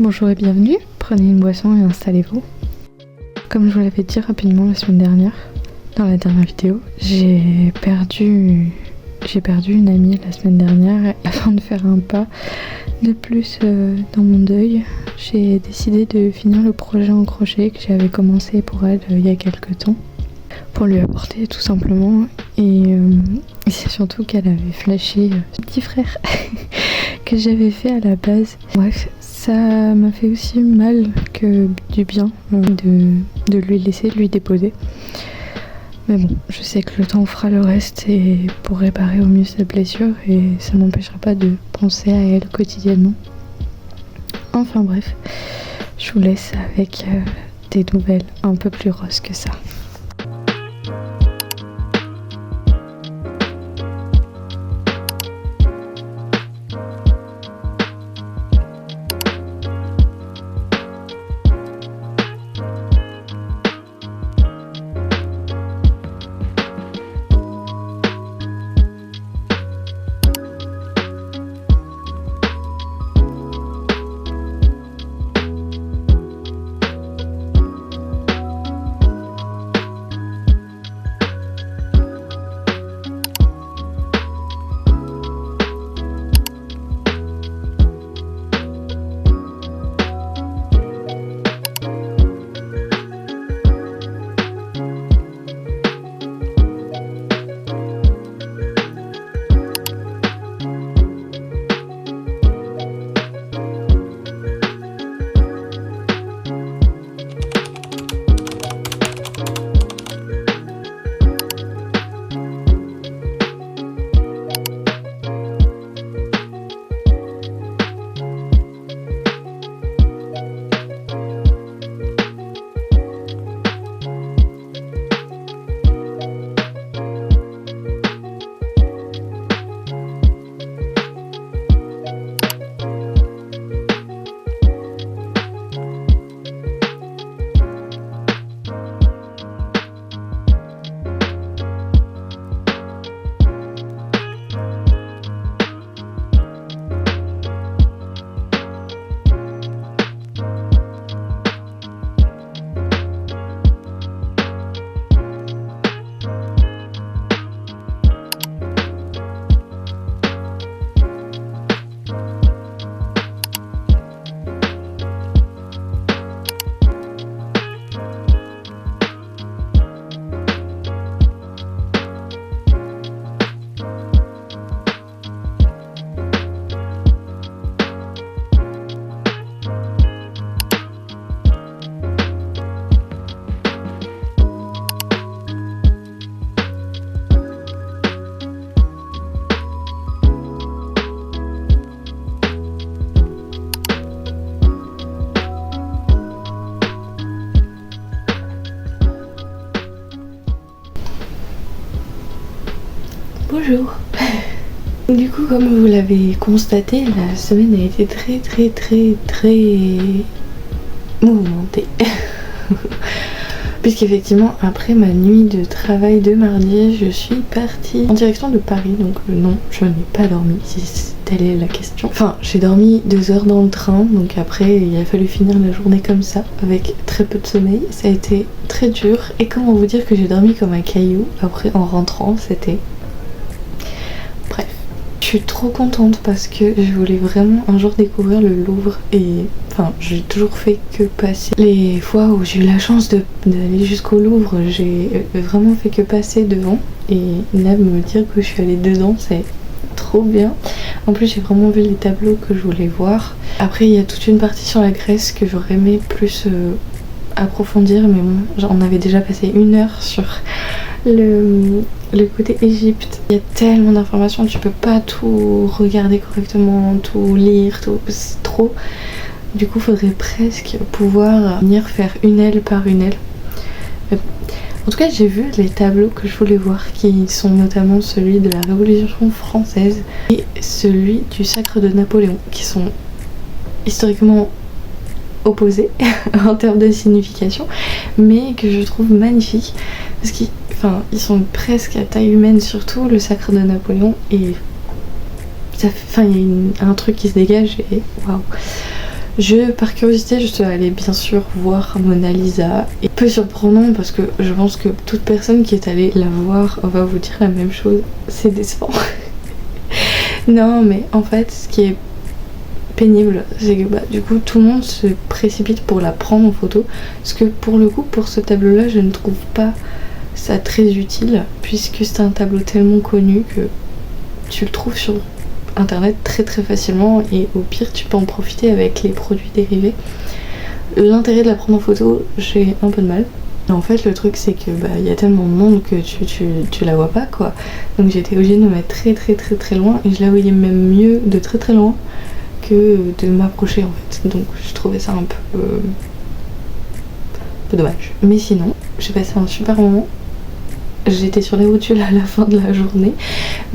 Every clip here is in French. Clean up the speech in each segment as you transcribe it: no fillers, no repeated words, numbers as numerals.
Bonjour et bienvenue, prenez une boisson et installez-vous. Comme je vous l'avais dit rapidement la semaine dernière, dans la dernière vidéo, j'ai perdu une amie la semaine dernière et afin de faire un pas de plus dans mon deuil, j'ai décidé de finir le projet en crochet que j'avais commencé pour elle il y a quelques temps, pour lui apporter tout simplement. Et c'est surtout qu'elle avait flashé ce petit frère que j'avais fait à la base. Bref, ça m'a fait aussi mal que du bien de lui laisser, de lui déposer. Mais bon, je sais que le temps fera le reste et pour réparer au mieux sa blessure, et ça m'empêchera pas de penser à elle quotidiennement. Enfin bref, je vous laisse avec des nouvelles un peu plus roses que ça. Bonjour. Du coup, comme vous l'avez constaté, la semaine a été très mouvementée. Puisqu'effectivement, après ma nuit de travail de mardi, je suis partie en direction de Paris. Donc non, je n'ai pas dormi, si telle est la question. Enfin, j'ai dormi 2 heures dans le train, donc après il a fallu finir la journée comme ça, avec très peu de sommeil. Ça a été très dur. Et comment vous dire que j'ai dormi comme un caillou après en rentrant, c'était... Je suis trop contente parce que je voulais vraiment un jour découvrir le Louvre et enfin j'ai toujours fait que passer. Les fois où j'ai eu la chance d'aller jusqu'au Louvre, j'ai vraiment fait que passer devant, et là me dire que je suis allée dedans, c'est trop bien. En plus j'ai vraiment vu les tableaux que je voulais voir. Après il y a toute une partie sur la Grèce que j'aurais aimé plus approfondir, mais bon, j'en avais déjà passé 1 heure sur le côté Égypte. Il y a tellement d'informations, tu peux pas tout regarder correctement, tout lire, tout, c'est trop. Du coup faudrait presque pouvoir venir faire une aile par une aile. En tout cas j'ai vu les tableaux que je voulais voir, qui sont notamment celui de la Révolution française et celui du Sacre de Napoléon, qui sont historiquement opposés en termes de signification, mais que je trouve magnifiques parce qu'ils sont presque à taille humaine, surtout le Sacre de Napoléon, et ça fait, il y a un truc qui se dégage et waouh. Par curiosité, je suis allée bien sûr voir Mona Lisa. Et peu surprenant parce que je pense que toute personne qui est allée la voir va vous dire la même chose. C'est décevant. Non, mais en fait, ce qui est pénible, c'est que du coup tout le monde se précipite pour la prendre en photo. Parce que pour le coup, pour ce tableau-là, je ne trouve pas ça très utile puisque c'est un tableau tellement connu que tu le trouves sur internet très très facilement et au pire tu peux en profiter avec les produits dérivés. L'intérêt de la prendre en photo, j'ai un peu de mal. En fait le truc c'est que y a tellement de monde que tu la vois pas quoi. Donc j'ai été obligée de me mettre très très très très loin et je la voyais même mieux de très très loin que de m'approcher en fait. Donc je trouvais ça un peu dommage. Mais sinon, j'ai passé un super moment. J'étais sur les rotules à la fin de la journée.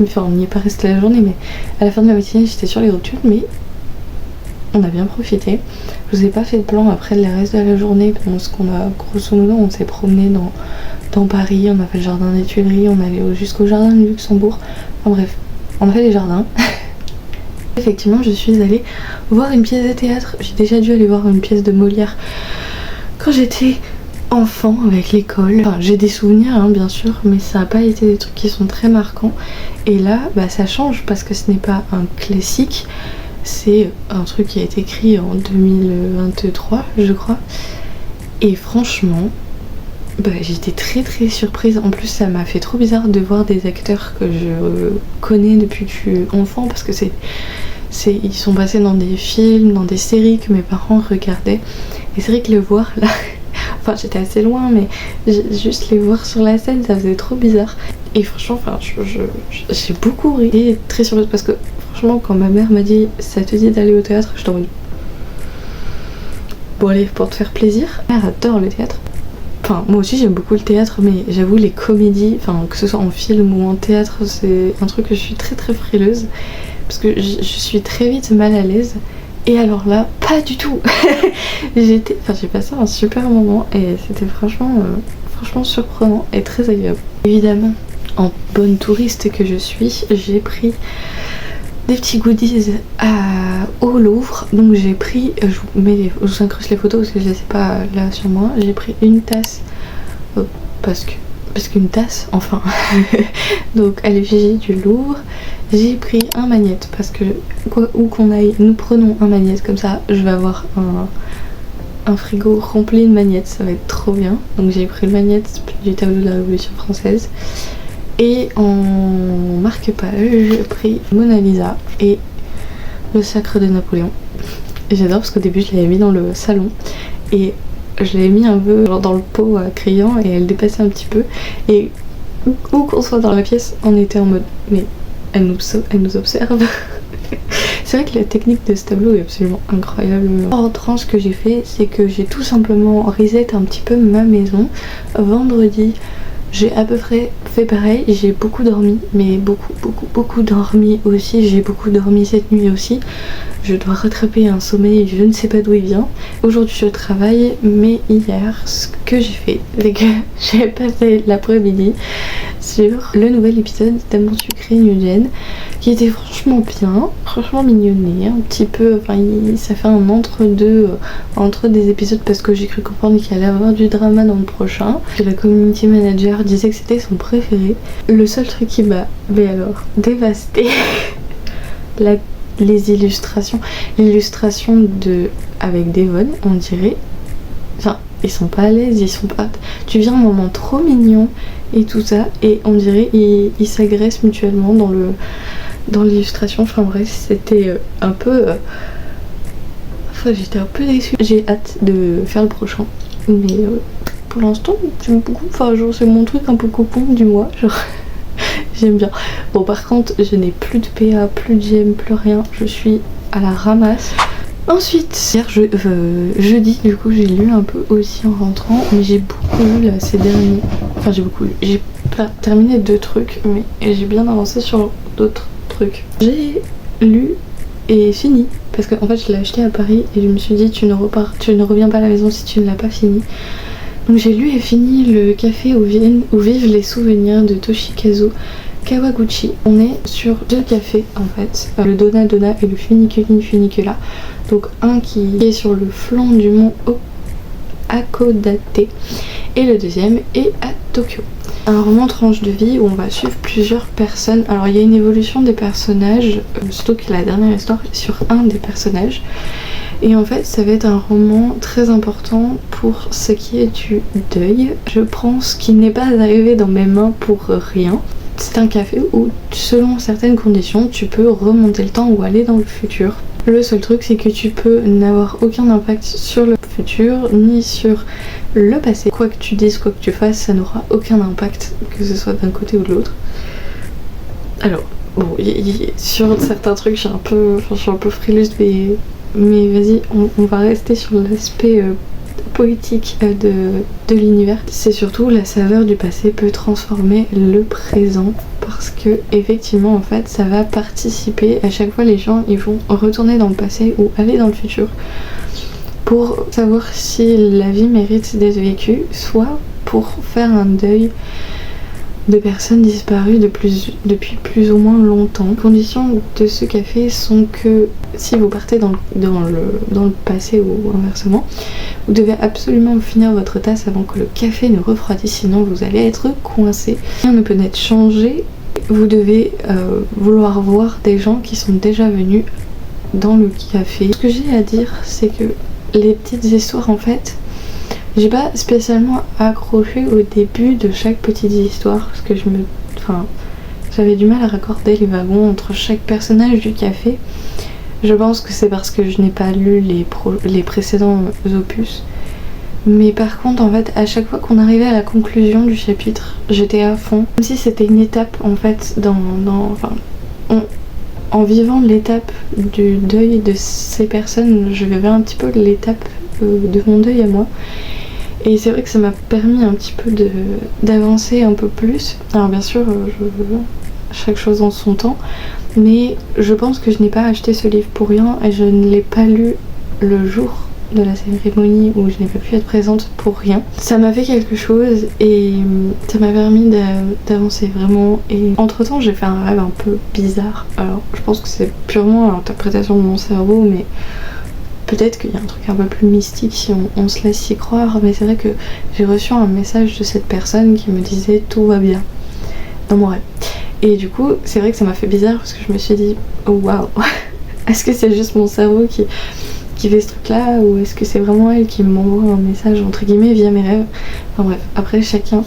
Enfin, on n'y est pas resté la journée, mais à la fin de la matinée, j'étais sur les rotules, mais on a bien profité. Je vous ai pas fait de plan après le reste de la journée, parce qu'on a, grosso modo, on s'est promené dans Paris, on a fait le jardin des Tuileries, on allait jusqu'au jardin du Luxembourg. Enfin bref, on a fait les jardins. Effectivement, je suis allée voir une pièce de théâtre. J'ai déjà dû aller voir une pièce de Molière quand j'étais enfant avec l'école. Enfin, j'ai des souvenirs bien sûr, mais ça n'a pas été des trucs qui sont très marquants. Et là, ça change parce que ce n'est pas un classique, c'est un truc qui a été écrit en 2023, je crois. Et franchement, j'étais très très surprise. En plus, ça m'a fait trop bizarre de voir des acteurs que je connais depuis que je suis enfant parce que ils sont passés dans des films, dans des séries que mes parents regardaient. Et c'est vrai que le voir là, enfin j'étais assez loin, mais juste les voir sur la scène, ça faisait trop bizarre. Et franchement, j'ai beaucoup ri. Et très surprise parce que franchement, quand ma mère m'a dit ça te dit d'aller au théâtre, je t'en dis bon allez, pour te faire plaisir. Ma mère adore le théâtre. Enfin, moi aussi j'aime beaucoup le théâtre, mais j'avoue les comédies, enfin que ce soit en film ou en théâtre, c'est un truc que je suis très très frileuse parce que je suis très vite mal à l'aise. Et alors là, pas du tout. J'ai passé un super moment et c'était franchement surprenant et très agréable. Évidemment, en bonne touriste que je suis, j'ai pris des petits goodies au Louvre. Donc j'ai pris, je vous incruste les photos parce que je les ai pas là sur moi. J'ai pris une tasse parce qu'une tasse, enfin. Donc à l'effigie du Louvre. J'ai pris un magnète parce que où qu'on aille, nous prenons un magnète comme ça. Je vais avoir un frigo rempli de magnettes, ça va être trop bien. Donc j'ai pris le magnète du tableau de la Révolution française. Et en marque-page, j'ai pris Mona Lisa et le Sacre de Napoléon. Et j'adore parce qu'au début je l'avais mis dans le salon et je l'avais mis un peu dans le pot à crayon et elle dépassait un petit peu. Et où qu'on soit dans la pièce, on était en mode mais elle nous observe. C'est vrai que la technique de ce tableau est absolument incroyable. En rentrant, ce que j'ai fait, c'est que j'ai tout simplement reset un petit peu ma maison. Vendredi, j'ai à peu près fait pareil. J'ai beaucoup dormi, mais beaucoup dormi aussi. J'ai beaucoup dormi cette nuit aussi. Je dois rattraper un sommeil, je ne sais pas d'où il vient. Aujourd'hui je travaille, mais hier ce que j'ai fait, c'est que j'ai passé l'après-midi sur le nouvel épisode d'Amour sucré New Gen, qui était franchement bien, franchement mignonné, un petit peu, ça fait un entre-deux entre des épisodes parce que j'ai cru comprendre qu'il allait y avoir du drama dans le prochain. La community manager disait que c'était son préféré. Le seul truc qui m'a, dévasté, les illustrations. L'illustration avec Devon, on dirait. Enfin, ils sont pas à l'aise, ils sont pas. Tu viens un moment trop mignon et tout ça, et on dirait ils s'agressent mutuellement dans l'illustration. Enfin bref, c'était un peu. J'étais un peu déçue. J'ai hâte de faire le prochain. Mais pour l'instant, j'aime beaucoup. Enfin, genre, c'est mon truc un peu cocon du mois. Genre. J'aime bien. Bon, par contre, je n'ai plus de PA, plus de GM, plus rien. Je suis à la ramasse. Ensuite, hier, jeudi, du coup, j'ai lu un peu aussi en rentrant. Mais j'ai beaucoup lu là ces derniers. Enfin, j'ai beaucoup lu. J'ai terminé 2 trucs, mais j'ai bien avancé sur d'autres trucs. J'ai lu et fini. Parce qu'en fait, je l'ai acheté à Paris et je me suis dit, tu ne reviens pas à la maison si tu ne l'as pas fini. Donc j'ai lu et fini Le café où vivent les souvenirs de Toshikazu Kawaguchi. On est sur 2 cafés en fait, le Donna Donna et le Funiculi Funicula. Donc un qui est sur le flanc du mont Hakodate et le deuxième est à Tokyo. Un roman tranche de vie où on va suivre plusieurs personnes. Alors il y a une évolution des personnages, surtout que la dernière histoire est sur un des personnages. Et en fait ça va être un roman très important pour ce qui est du deuil. Je prends ce qui n'est pas arrivé dans mes mains pour rien. C'est un café où selon certaines conditions tu peux remonter le temps ou aller dans le futur. Le seul truc c'est que tu peux n'avoir aucun impact sur le futur ni sur le passé. Quoi que tu dises, quoi que tu fasses, ça n'aura aucun impact, que ce soit d'un côté ou de l'autre. Alors, bon, sur certains trucs je suis un peu frileuse, mais vas-y, on va rester sur l'aspect poétique de l'univers. C'est surtout la saveur du passé peut transformer le présent, parce que effectivement en fait ça va participer. À chaque fois les gens ils vont retourner dans le passé ou aller dans le futur pour savoir si la vie mérite d'être vécue, soit pour faire un deuil de personnes disparues depuis plus ou moins longtemps. Les conditions de ce café sont que si vous partez dans le passé ou inversement, vous devez absolument finir votre tasse avant que le café ne refroidisse, sinon vous allez être coincé. Rien ne peut être changé. Vous devez vouloir voir des gens qui sont déjà venus dans le café. Ce que j'ai à dire, c'est que les petites histoires en fait, j'ai pas spécialement accroché au début de chaque petite histoire parce que j'avais du mal à raccorder les wagons entre chaque personnage du café. Je pense que c'est parce que je n'ai pas lu les précédents opus. Mais par contre en fait à chaque fois qu'on arrivait à la conclusion du chapitre, j'étais à fond. Comme si c'était une étape en fait en vivant l'étape du deuil de ces personnes, je vivais un petit peu l'étape de mon deuil à moi. Et c'est vrai que ça m'a permis un petit peu d'avancer un peu plus. Alors bien sûr, chaque chose en son temps, mais je pense que je n'ai pas acheté ce livre pour rien et je ne l'ai pas lu le jour de la cérémonie où je n'ai pas pu être présente pour rien. Ça m'a fait quelque chose et ça m'a permis d'avancer vraiment. Et entre temps j'ai fait un rêve un peu bizarre. Alors je pense que c'est purement l'interprétation de mon cerveau, mais peut-être qu'il y a un truc un peu plus mystique si on se laisse y croire. Mais c'est vrai que j'ai reçu un message de cette personne qui me disait tout va bien dans mon rêve. Et du coup c'est vrai que ça m'a fait bizarre parce que je me suis dit oh waouh, est-ce que c'est juste mon cerveau qui fait ce truc là, ou est-ce que c'est vraiment elle qui m'envoie un message entre guillemets via mes rêves. Enfin bref, après chacun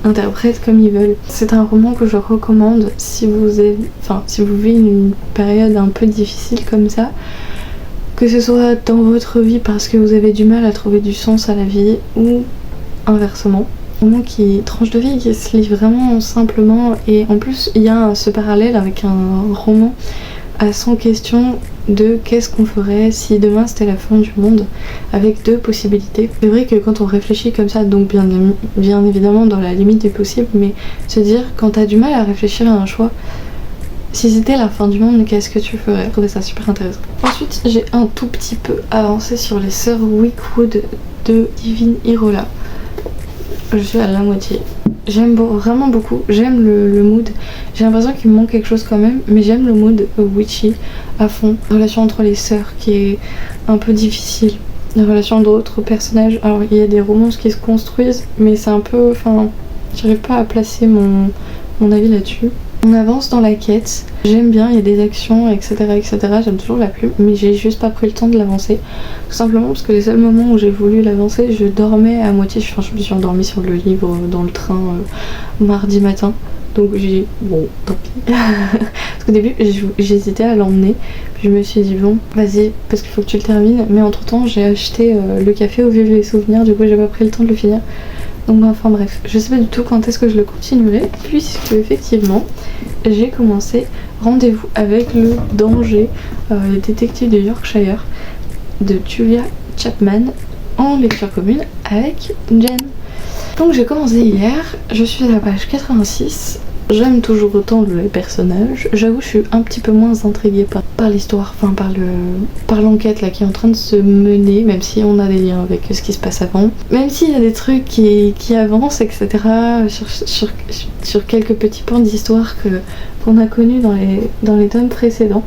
interprète comme ils veulent. C'est un roman que je recommande si vous vivez une période un peu difficile comme ça, que ce soit dans votre vie parce que vous avez du mal à trouver du sens à la vie ou inversement. Un roman qui tranche de vie, qui se lit vraiment simplement, et en plus il y a ce parallèle avec un roman à 100 questions de qu'est-ce qu'on ferait si demain c'était la fin du monde, avec 2 possibilités. C'est vrai que quand on réfléchit comme ça, donc bien évidemment dans la limite du possible, mais se dire quand t'as du mal à réfléchir à un choix, si c'était la fin du monde, qu'est-ce que tu ferais? Je trouvais ça super intéressant. Ensuite j'ai un tout petit peu avancé sur les sœurs Wickwood de Divine Irola. Je suis à la moitié. J'aime vraiment beaucoup, j'aime le mood. J'ai l'impression qu'il me manque quelque chose quand même, mais j'aime le mood witchy à fond. La relation entre les sœurs qui est un peu difficile. La relation d'autres personnages. Alors il y a des romances qui se construisent, mais c'est un peu... j'arrive pas à placer mon avis là-dessus. On avance dans la quête, j'aime bien, il y a des actions, etc. J'aime toujours la plume, mais j'ai juste pas pris le temps de l'avancer. Tout simplement parce que les seuls moments où j'ai voulu l'avancer, je dormais à moitié. Je me suis endormie sur le livre dans le train mardi matin. Donc j'ai dit, bon, tant pis. Parce qu'au début, j'hésitais à l'emmener. Puis je me suis dit, bon, vas-y, parce qu'il faut que tu le termines. Mais entre temps, j'ai acheté le café au Vive les Souvenirs, du coup, j'ai pas pris le temps de le finir. Donc enfin bref, je sais pas du tout quand est-ce que je le continuerai, puisque effectivement j'ai commencé Rendez-vous avec le danger, les détectives de Yorkshire de Julia Chapman en lecture commune avec Jen. Donc j'ai commencé hier, je suis à la page 86 J'aime toujours autant les personnages. J'avoue, je suis un petit peu moins intriguée par l'histoire, enfin par l'enquête là qui est en train de se mener, même si on a des liens avec ce qui se passe avant. Même s'il y a des trucs qui avancent, etc. Sur quelques petits points d'histoire qu'on a connus dans les tomes précédents.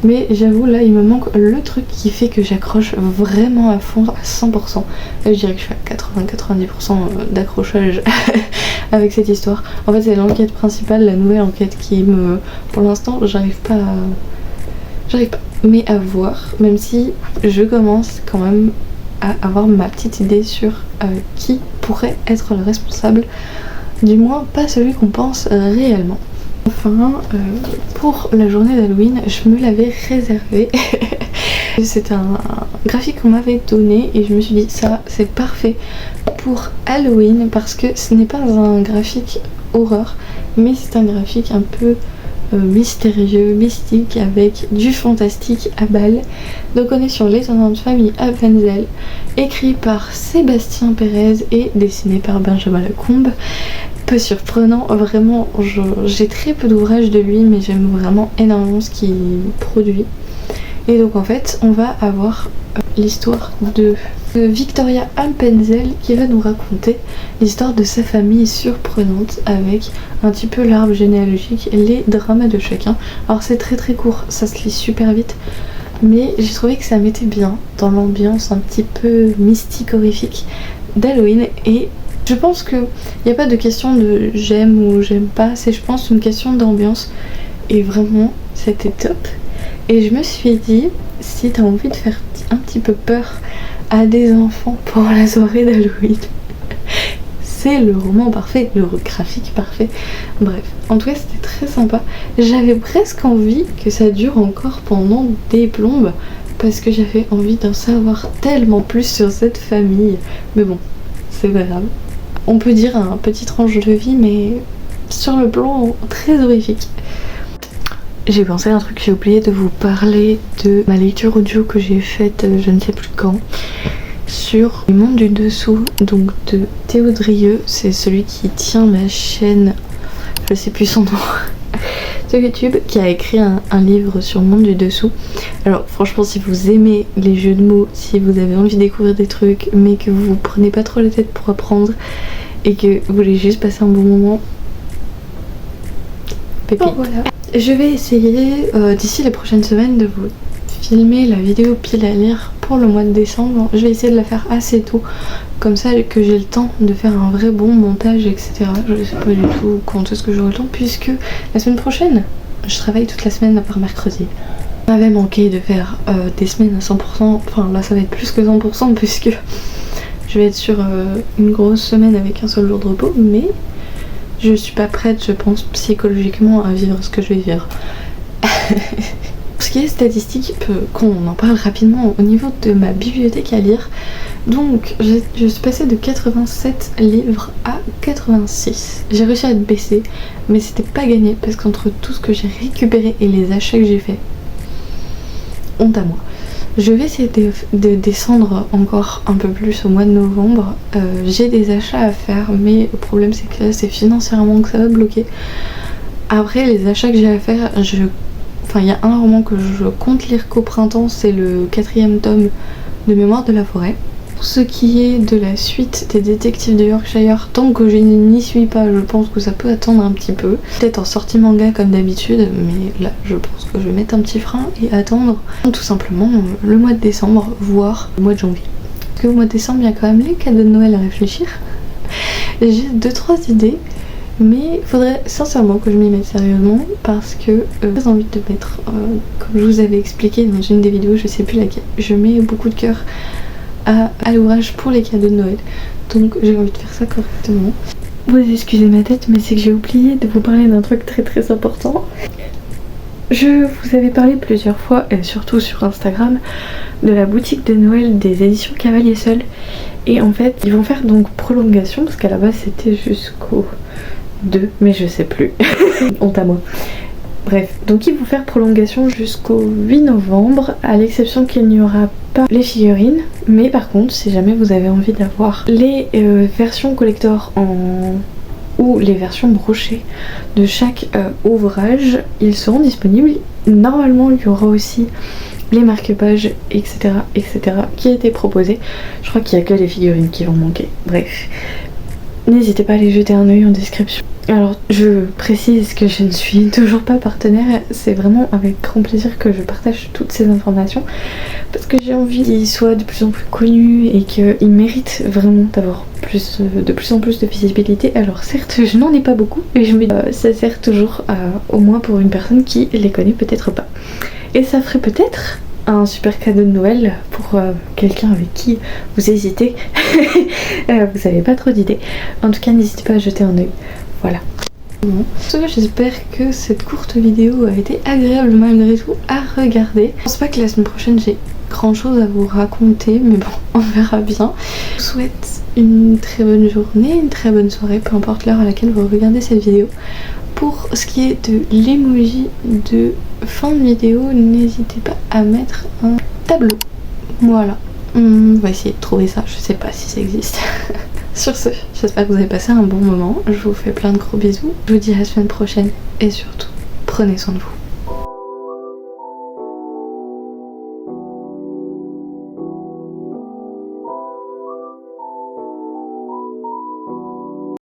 Mais j'avoue, là, il me manque le truc qui fait que j'accroche vraiment à fond, à 100%. Là, je dirais que je suis à 80-90% d'accrochage avec cette histoire. En fait, c'est l'enquête principale, la nouvelle enquête qui me... Pour l'instant, j'arrive pas mais à voir, même si je commence quand même à avoir ma petite idée sur qui pourrait être le responsable. Du moins, pas celui qu'on pense réellement. Enfin, pour la journée d'Halloween, je me l'avais réservé. C'est un graphique qu'on m'avait donné et je me suis dit ça c'est parfait pour Halloween parce que ce n'est pas un graphique horreur, mais c'est un graphique un peu mystérieux, mystique, avec du fantastique à balle. Donc on est sur l'étonnante famille Appenzell, écrit par Sébastien Pérez et dessiné par Benjamin Lecombe. Peu surprenant, vraiment, j'ai très peu d'ouvrages de lui, mais j'aime vraiment énormément ce qu'il produit. Et donc en fait, on va avoir l'histoire de Victoria Appenzell qui va nous raconter l'histoire de sa famille surprenante avec un petit peu l'arbre généalogique et les dramas de chacun. Alors c'est très très court, ça se lit super vite, mais j'ai trouvé que ça mettait bien dans l'ambiance un petit peu mystique, horrifique d'Halloween. Et je pense qu'il n'y a pas de question de j'aime ou j'aime pas, c'est je pense une question d'ambiance. Et vraiment, c'était top. Et je me suis dit, si t'as envie de faire un petit peu peur à des enfants pour la soirée d'Halloween, c'est le roman parfait, le graphique parfait. Bref, en tout cas c'était très sympa. J'avais presque envie que ça dure encore pendant des plombes, parce que j'avais envie d'en savoir tellement plus sur cette famille. Mais bon, c'est pas grave. On peut dire un petit tranche de vie, mais sur le plan très horrifique. J'ai pensé à un truc, j'ai oublié de vous parler de ma lecture audio que j'ai faite je ne sais plus quand sur Le Monde du Dessous, donc de Théo Drieux, c'est celui qui tient ma chaîne, je sais plus son nom, sur YouTube, qui a écrit un livre sur Le Monde du Dessous. Alors franchement, si vous aimez les jeux de mots, si vous avez envie de découvrir des trucs mais que vous prenez pas trop la tête pour apprendre et que vous voulez juste passer un bon moment, pépite. Oh, voilà. Je vais essayer d'ici les prochaines semaines de vous filmer la vidéo pile à lire pour le mois de décembre. Je vais essayer de la faire assez tôt, comme ça que j'ai le temps de faire un vrai bon montage, etc. Je sais pas du tout quand est-ce que j'aurai le temps, puisque la semaine prochaine, je travaille toute la semaine à part mercredi. Ça m'avait manqué de faire des semaines à 100%, enfin là ça va être plus que 100% puisque je vais être sur une grosse semaine avec un seul jour de repos, mais je suis pas prête, je pense, psychologiquement à vivre ce que je vais vivre. Pour ce qui est statistique, qu'on en parle rapidement au niveau de ma bibliothèque à lire. Donc, je suis passée de 87 livres à 86. J'ai réussi à être baissée, mais c'était pas gagné parce qu'entre tout ce que j'ai récupéré et les achats que j'ai fait, honte à moi. Je vais essayer de descendre encore un peu plus au mois de novembre. J'ai des achats à faire, mais le problème c'est que là c'est financièrement que ça va bloquer. Après, les achats que j'ai à faire, il y a un roman que je compte lire qu'au printemps, c'est le 4e tome de Mémoire de la forêt. Pour ce qui est de la suite des détectives de Yorkshire, tant que je n'y suis pas, je pense que ça peut attendre un petit peu. Peut-être en sortie manga comme d'habitude, mais là je pense que je vais mettre un petit frein et attendre tout simplement le mois de décembre, voire le mois de janvier. Parce qu'au mois de décembre, il y a quand même les cadeaux de Noël à réfléchir. J'ai 2-3 idées, mais il faudrait sincèrement que je m'y mette sérieusement parce que j'ai envie de mettre, comme je vous avais expliqué dans une des vidéos, je sais plus laquelle, je mets beaucoup de cœur à l'ouvrage pour les cadeaux de Noël, donc j'ai envie de faire ça correctement. Vous excusez ma tête, mais c'est que j'ai oublié de vous parler d'un truc très très important. Je vous avais parlé plusieurs fois, et surtout sur Instagram, de la boutique de Noël des éditions Cavalier Seul, et en fait ils vont faire donc prolongation parce qu'à la base c'était jusqu'au 2, mais je sais plus. Honte à moi. Bref, donc ils vont faire prolongation jusqu'au 8 novembre, à l'exception qu'il n'y aura pas les figurines. Mais par contre, si jamais vous avez envie d'avoir les versions collector ou les versions brochées de chaque ouvrage, ils seront disponibles. Normalement il y aura aussi les marque-pages, etc., qui a été proposé. Je crois qu'il n'y a que les figurines qui vont manquer. Bref, n'hésitez pas à aller jeter un œil en description. Alors je précise que je ne suis toujours pas partenaire, c'est vraiment avec grand plaisir que je partage toutes ces informations parce que j'ai envie qu'ils soient de plus en plus connus et qu'ils méritent vraiment d'avoir de plus en plus de visibilité. Alors certes je n'en ai pas beaucoup et je me dis ça sert toujours au moins pour une personne qui les connaît peut-être pas. Et ça ferait peut-être un super cadeau de Noël pour quelqu'un avec qui vous hésitez. Vous n'avez pas trop d'idées. En tout cas n'hésitez pas à jeter un œil. Voilà. Bon. J'espère que cette courte vidéo a été agréable malgré tout à regarder. Je pense pas que la semaine prochaine j'ai grand chose à vous raconter, mais bon, on verra bien. Je vous souhaite une très bonne journée, une très bonne soirée, peu importe l'heure à laquelle vous regardez cette vidéo. Pour ce qui est de l'emoji de fin de vidéo, n'hésitez pas à mettre un tableau. Voilà. On va essayer de trouver ça, je sais pas si ça existe. Sur ce, j'espère que vous avez passé un bon moment. Je vous fais plein de gros bisous. Je vous dis à la semaine prochaine et surtout, prenez soin de vous.